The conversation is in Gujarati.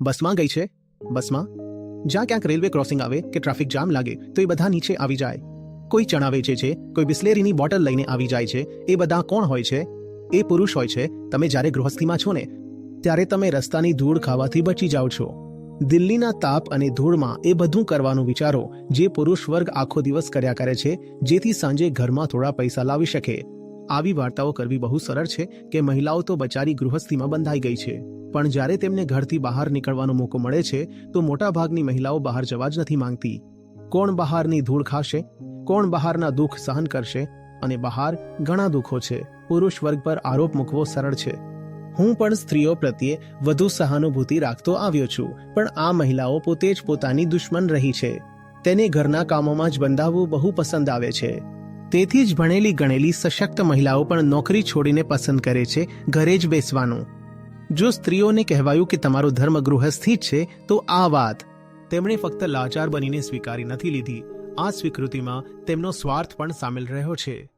બસમાં ગઈ છે? બસમાં જ્યાં ક્યાંક રેલવે ક્રોસિંગ આવે કે ટ્રાફિક જામ લાગે તો એ બધા નીચે આવી જાય. કોઈ ચણા વેચે છે, કોઈ બિસ્લેરીની બોટલ લઈને આવી જાય છે. એ બધા કોણ હોય છે? એ પુરુષ હોય છે. તમે જ્યારે ગૃહસ્થીમાં છો ને ત્યારે તમે રસ્તાની ધૂળ ખાવાથી બચી જાઓ છો. દિલ્હીના તાપ અને ધૂળમાં એ બધું કરવાનું વિચારો જે પુરુષ વર્ગ આખો દિવસ કર્યા કરે છે, જેથી સાંજે ઘરમાં થોડા પૈસા લાવી શકે. આવી વાર્તાઓ કરવી બહુ સરળ છે કે મહિલાઓ તો બચારી ગૃહસ્થીમાં બંધાઈ ગઈ છે, પણ જ્યારે તેમને ઘરથી બહાર નીકળવાનો મોકો મળે છે તો મોટા ભાગની મહિલાઓ બહાર જવા જ નથી માંગતી. કોણ બહારની ધૂળ ખાશે? કોણ બહારના દુઃખ સહન કરશે? અને બહાર ઘણા દુઃખો છે. પુરુષ વર્ગ પર આરોપ મૂકવો સરળ છે. હું પણ સ્ત્રીઓ પ્રત્યે વધુ સહાનુભૂતિ રાખતો આવ્યો છું, પણ આ મહિલાઓ પોતે જ પોતાની દુશ્મન રહી છે. તેને ઘરના કામોમાં જ બંધાવવું બહુ પસંદ આવે છે. તેથી જ ભણેલી ગણેલી સશક્ત મહિલાઓ પણ નોકરી છોડીને પસંદ કરે છે ઘરે જ બેસવાનું. જો સ્ત્રીઓને કહેવાયું કે તમારો ધર્મ ગૃહસ્થી જ છે તો આ વાત તેમણે ફક્ત લાચાર બનીને સ્વીકારી નથી લીધી. આ સ્વીકૃતિમાં તેમનો સ્વાર્થ પણ સામેલ રહ્યો છે.